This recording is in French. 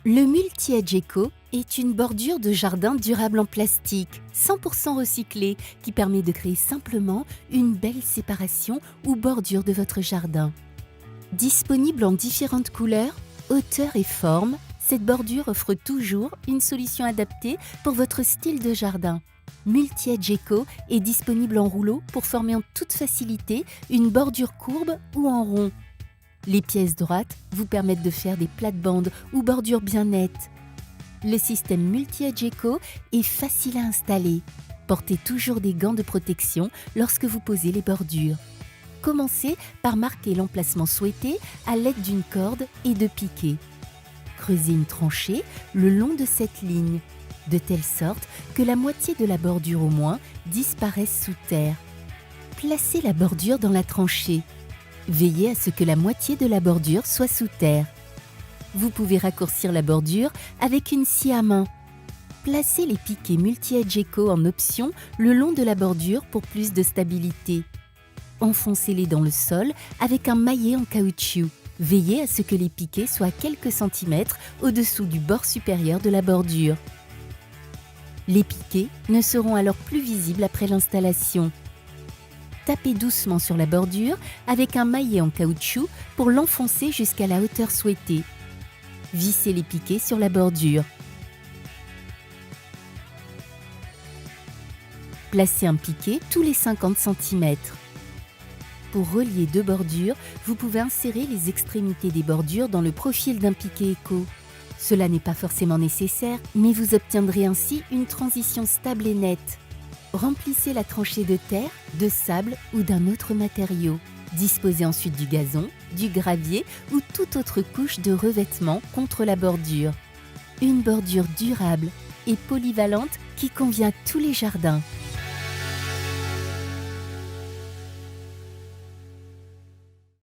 Le Multi-Edge Eco est une bordure de jardin durable en plastique, 100% recyclée, qui permet de créer simplement une belle séparation ou bordure de votre jardin. Disponible en différentes couleurs, hauteurs et formes, cette bordure offre toujours une solution adaptée pour votre style de jardin. Multi-Edge Eco est disponible en rouleau pour former en toute facilité une bordure courbe ou en rond. Les pièces droites vous permettent de faire des plates-bandes ou bordures bien nettes. Le système Multi-Edge Eco est facile à installer. Portez toujours des gants de protection lorsque vous posez les bordures. Commencez par marquer l'emplacement souhaité à l'aide d'une corde et de piquets. Creusez une tranchée le long de cette ligne, de telle sorte que la moitié de la bordure au moins disparaisse sous terre. Placez la bordure dans la tranchée. Veillez à ce que la moitié de la bordure soit sous terre. Vous pouvez raccourcir la bordure avec une scie à main. Placez les piquets Multi-Edge Eco en option le long de la bordure pour plus de stabilité. Enfoncez-les dans le sol avec un maillet en caoutchouc. Veillez à ce que les piquets soient quelques centimètres au-dessous du bord supérieur de la bordure. Les piquets ne seront alors plus visibles après l'installation. Tapez doucement sur la bordure avec un maillet en caoutchouc pour l'enfoncer jusqu'à la hauteur souhaitée. Vissez les piquets sur la bordure. Placez un piquet tous les 50 cm. Pour relier deux bordures, vous pouvez insérer les extrémités des bordures dans le profil d'un piquet éco. Cela n'est pas forcément nécessaire, mais vous obtiendrez ainsi une transition stable et nette. Remplissez la tranchée de terre, de sable ou d'un autre matériau. Disposez ensuite du gazon, du gravier ou toute autre couche de revêtement contre la bordure. Une bordure durable et polyvalente qui convient à tous les jardins.